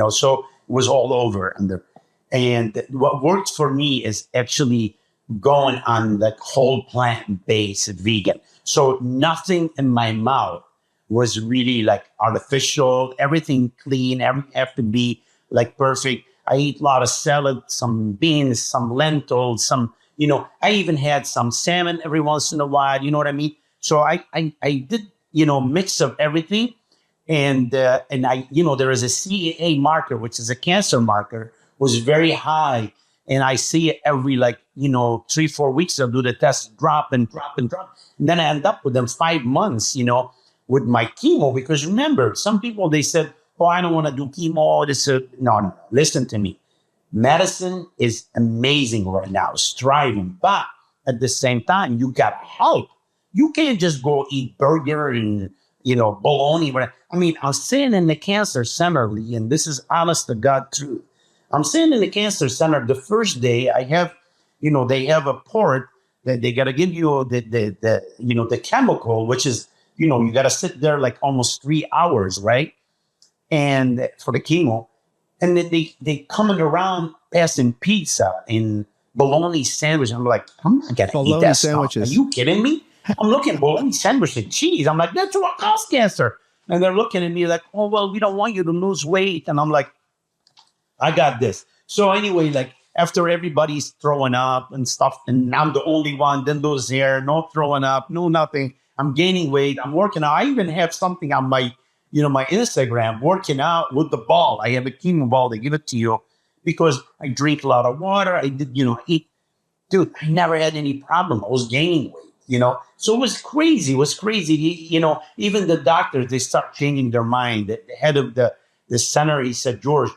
so it was all over. And what worked for me is actually going on like whole plant-based vegan. So nothing in my mouth was really like artificial, everything clean, everything have to be like perfect. I eat a lot of salad, some beans, some lentils, I even had some salmon every once in a while, you know what I mean? So I did, mix of everything. And I, there is a CAA marker, which is a cancer marker, was very high. And I see it every 3-4 weeks. I'll do the test, drop and drop and drop. And then I end up with them 5 months, with my chemo. Because remember, some people, they said, oh, I don't want to do chemo. No, listen to me. Medicine is amazing right now, it's thriving. But at the same time, you got help. You can't just go eat burger and, bologna. I mean, I'm sitting in the cancer center, and this is honest to God truth. I'm sitting in the cancer center. The first day I have, they have a port that they got to give you the chemical, which is, you got to sit there like almost 3 hours, right? And for the chemo. And then they coming around passing pizza and bologna sandwich. I'm like, I'm not going to eat that sandwiches. Stuff. Are you kidding me? I'm looking at bologna sandwich and cheese. I'm like, that's what causes cancer. And they're looking at me like, oh, well, we don't want you to lose weight. And I'm like, I got this. So anyway, like after everybody's throwing up and stuff, and I'm the only one, then lose hair, no throwing up, no nothing. I'm gaining weight. I'm working out. I even have something on my, my Instagram, working out with the ball. I have a chemo ball. They give it to you because I drink a lot of water. I did, eat. Dude, I never had any problem. I was gaining weight, So it was crazy. It was crazy. Even the doctors, they start changing their mind. The head of the center, he said, George,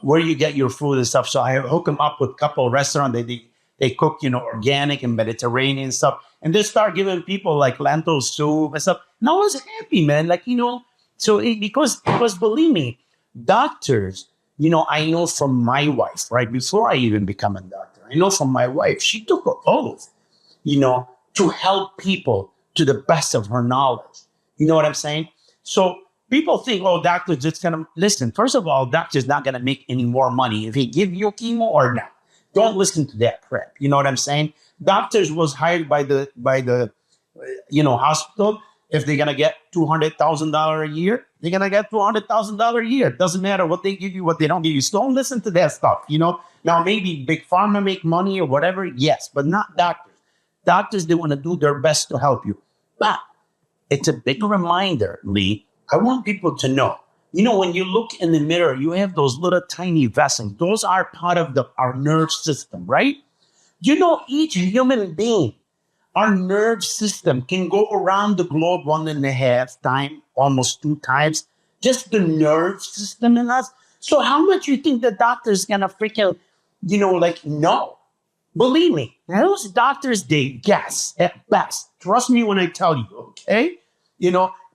where you get your food and stuff. So I hook them up with a couple of restaurants. They cook, organic and Mediterranean stuff. And they start giving people like lentil soup and stuff. And I was happy, man. Because believe me, doctors, I know from my wife, right? Before I even become a doctor, I know from my wife, she took an oath, to help people to the best of her knowledge. You know what I'm saying? So people think, oh, doctor's just going to listen. First of all, doctor's not going to make any more money if he give you chemo or not. Don't listen to that crap. You know what I'm saying? Doctors was hired by the hospital. If they're gonna get $200,000 a year, they're gonna get $200,000 a year. It doesn't matter what they give you, what they don't give you. So don't listen to that stuff. Now maybe big pharma make money or whatever, yes, but not doctors. Doctors, they want to do their best to help you. But it's a big reminder, Lee. I want people to know. When you look in the mirror, you have those little tiny vessels. Those are part of our nerve system, right? Each human being, our nerve system can go around the globe 1.5 times, almost 2 times, just the nerve system in us. So how much you think the doctor's going to freaking, no. Believe me, those doctors, they guess at best. Trust me when I tell you, okay?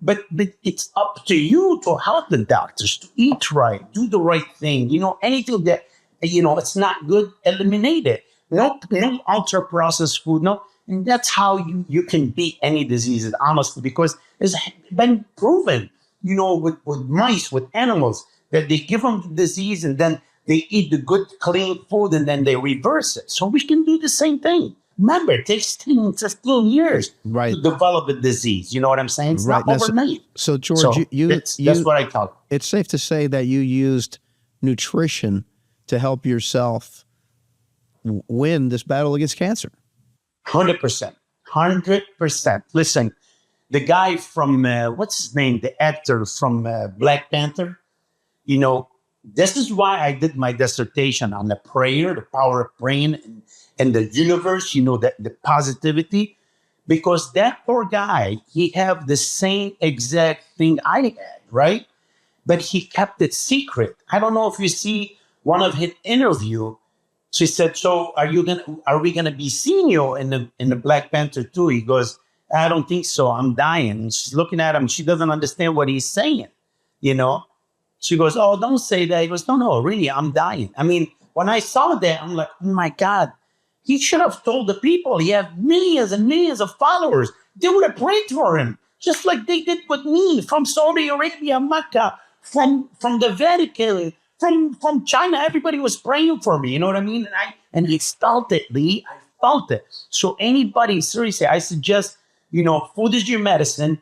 But it's up to you to help the doctors to eat right, do the right thing. Anything that, it's not good, eliminate it. No ultra processed food, no. And that's how you can beat any diseases, honestly, because it's been proven, with mice, with animals, that they give them the disease and then they eat the good, clean food and then they reverse it. So we can do the same thing. Remember, it takes 10, 15 years to develop a disease. You know what I'm saying? It's not overnight. So George, that's what I tell you. It's safe to say that you used nutrition to help yourself win this battle against cancer. 100%. 100%. Listen, the guy from, what's his name? The actor from Black Panther, this is why I did my dissertation on the prayer, the power of praying and the universe, the positivity, because that poor guy, he have the same exact thing I had, right? But he kept it secret. I don't know if you see one of his interview. She said, so are we gonna be seeing you in the Black Panther 2? He goes, I don't think so. I'm dying. And she's looking at him. She doesn't understand what he's saying, She goes, oh, don't say that. He goes, no, really, I'm dying. I mean, when I saw that, I'm like, oh my God, he should have told the people. He had millions and millions of followers. They would have prayed for him, just like they did with me from Saudi Arabia, Mecca, from the Vatican, from China. Everybody was praying for me. You know what I mean? And I felt it, Lee. I felt it. So anybody, seriously, I suggest, food is your medicine.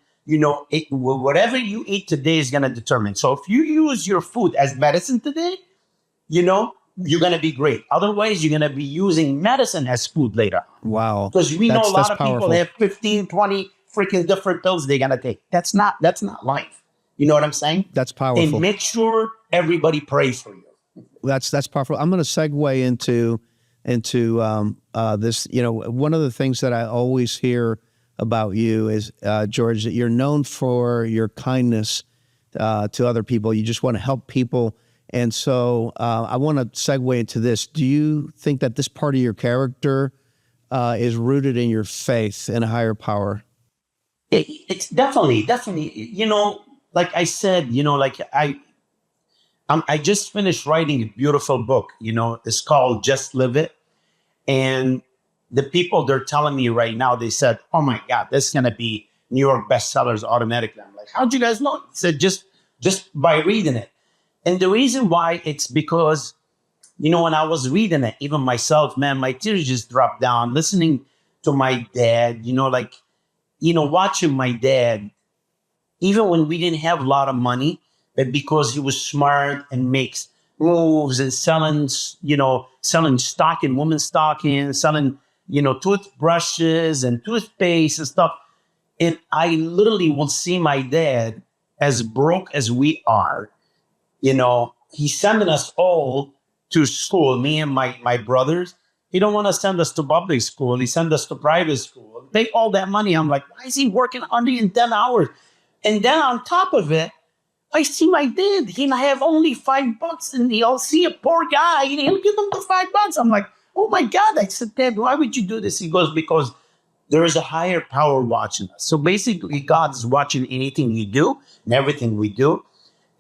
Whatever you eat today is going to determine. So if you use your food as medicine today, you're going to be great. Otherwise, you're going to be using medicine as food later. Wow. Because we know a lot of powerful. people have 15, 20 freaking different pills they're going to take. That's not life. You know what I'm saying? That's powerful. And make sure everybody prays for you. That's powerful. I'm going to segue into this. One of the things that I always hear about you is, George, that you're known for your kindness to other people. You just want to help people. And so I want to segue into this. Do you think that this part of your character is rooted in your faith in a higher power? It's definitely, like I said, I just finished writing a beautiful book, it's called Just Live It. And the people, they're telling me right now, they said, oh my God, this is going to be New York bestsellers automatically. I'm like, how'd you guys know? I said, just by reading it. And the reason why, it's because, when I was reading it, even myself, man, my tears just dropped down, listening to my dad, watching my dad, even when we didn't have a lot of money, but because he was smart and makes moves and selling stocking, women's stockings, selling, toothbrushes and toothpaste and stuff. And I literally will see my dad, as broke as we are, he's sending us all to school, me and my brothers. He don't want to send us to public school. He send us to private school. Pay all that money. I'm like, why is he working 110 hours? And then on top of it, I see my dad. He have only $5, and he'll see a poor guy, and he'll give him the $5. I'm like, oh my God. I said, Dad, why would you do this? He goes, because there is a higher power watching us. So basically, God is watching anything we do and everything we do.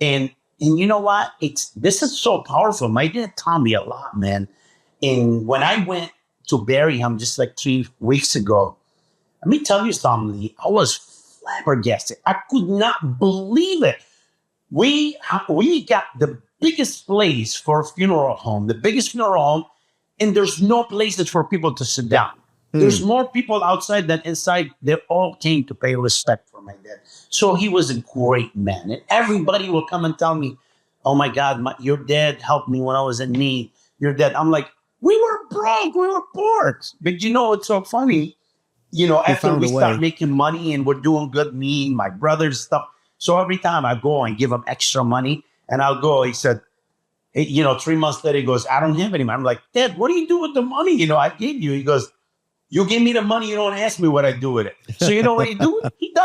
And you know what? This is so powerful. My dad taught me a lot, man. And when I went to bury him just like 3 weeks ago, let me tell you something. I was flabbergasted. I could not believe it. We got the biggest place for a funeral home, and there's no places for people to sit down. There's more people outside than inside. They all came to pay respect for my dad. So he was a great man. And everybody will come and tell me, oh my God, your dad helped me when I was in need. Your dad. I'm like, we were broke. We were poor. But it's so funny. After we start making money and we're doing good, me, my brothers, stuff. So every time I go and give him extra money, and I'll go, he said, hey, 3 months later, he goes, I don't have any money. I'm like, Dad, what do you do with the money? I gave you. He goes, you give me the money, you don't ask me what I do with it. So you know what he do?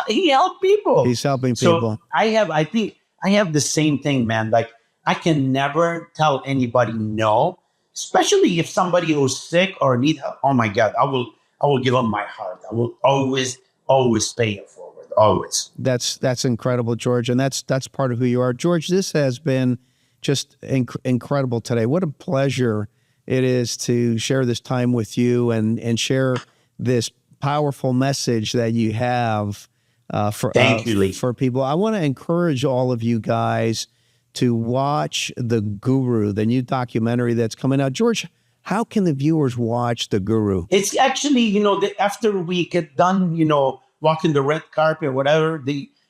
He helped people. He's helping people. So I think I have the same thing, man. Like, I can never tell anybody no, especially if somebody who's sick or need help. Oh my God, I will give them my heart. I will always pay it forward. Always. That's incredible, George. And that's part of who you are. George, this has been just incredible today. What a pleasure it is to share this time with you and share this powerful message that you have for people. I want to encourage all of you guys to watch The Guru, the new documentary that's coming out. George, how can the viewers watch The Guru? It's actually, after we get done, walking the red carpet or whatever,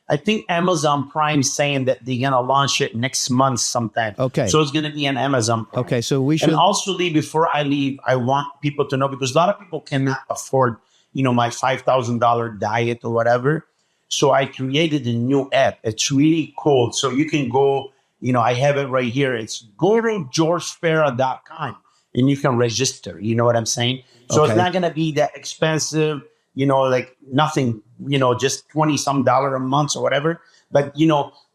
I think Amazon Prime saying that they're going to launch it next month sometime. Okay. So it's going to be on Amazon Prime. Okay, so we should... And also, before I leave, I want people to know, because a lot of people cannot afford, my $5,000 diet or whatever. So I created a new app. It's really cool. So you can go, I have it right here. It's GuruGeorgeFarah.com, and you can register. You know what I'm saying? So It's not going to be that expensive. Like nothing, just $20-some a month or whatever. But,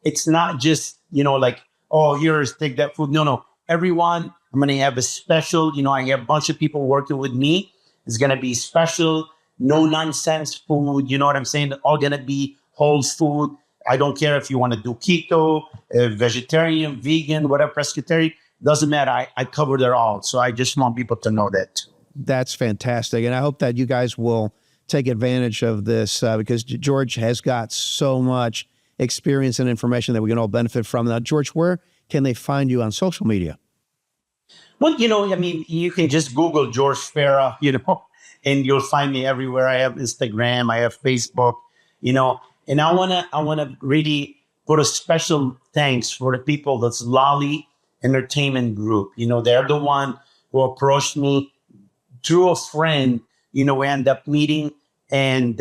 it's not just, like, oh, here's take that food. No. Everyone, I'm going to have a special, I have a bunch of people working with me. It's going to be special, no nonsense food. You know what I'm saying? All going to be whole food. I don't care if you want to do keto, vegetarian, vegan, whatever, pescatarian. Doesn't matter. I covered it all. So I just want people to know that. That's fantastic. And I hope that you guys will take advantage of this because George has got so much experience and information that we can all benefit from. Now, George, where can they find you on social media? Well, you can just Google George Farah, and you'll find me everywhere. I have Instagram, I have Facebook, and I wanna really put a special thanks for the people that's Lolly Entertainment Group. They're the one who approached me through a friend. We end up meeting, and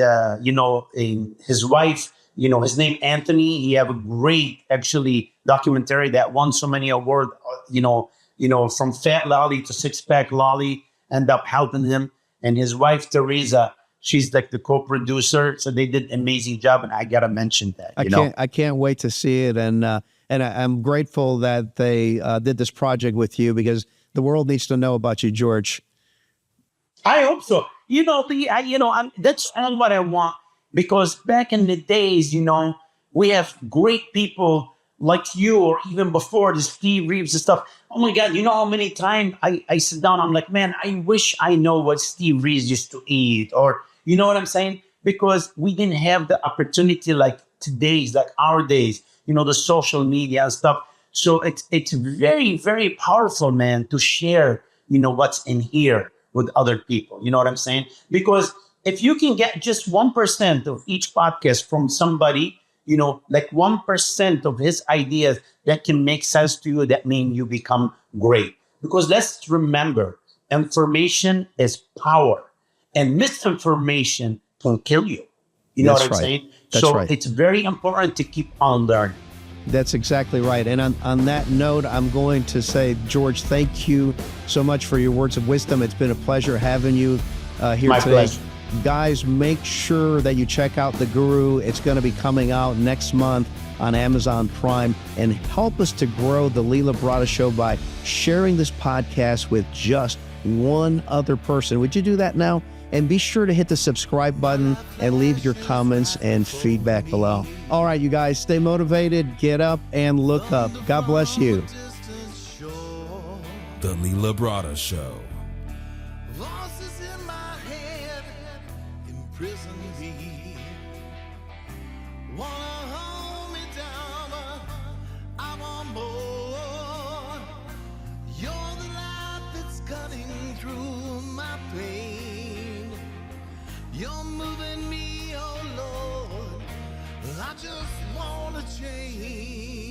his wife, his name Anthony. He have a great actually documentary that won so many awards. From Fat Lolly to Six Pack Lolly, end up helping him, and his wife Teresa. She's like the co-producer, so they did an amazing job, and I gotta mention that. I can't wait to see it, and I'm grateful that they did this project with you because the world needs to know about you, George. I hope so. That's all what I want, because back in the days, we have great people like you, or even before the Steve Reeves and stuff. Oh my God, how many times I sit down, I'm like, man, I wish I know what Steve Reeves used to eat, or you know what I'm saying? Because we didn't have the opportunity like today's, like our days, the social media and stuff. So it's very, very powerful, man, to share, what's in here with other people. You know what I'm saying? Because if you can get just 1% of each podcast from somebody, like 1% of his ideas that can make sense to you, that means you become great. Because let's remember, information is power, and misinformation can kill you. You know That's what I'm right. saying? That's So right. it's very important to keep on learning. That's exactly right. And on that note, I'm going to say, George, thank you so much for your words of wisdom. It's been a pleasure having you here My today. pleasure. Guys, make sure that you check out The Guru. It's going to be coming out next month on Amazon Prime. And help us to grow the Lee Labrada Show by sharing this podcast with just one other person. Would you do that now? And be sure to hit the subscribe button and leave your comments and feedback below. All right, you guys, stay motivated, get up, and look up. God bless you. The Lee Labrada Show. Voices in my head imprison me. Wanna hold me down, but I want more. You're the light that's cutting through my pain. You're moving me, oh Lord. I just wanna change.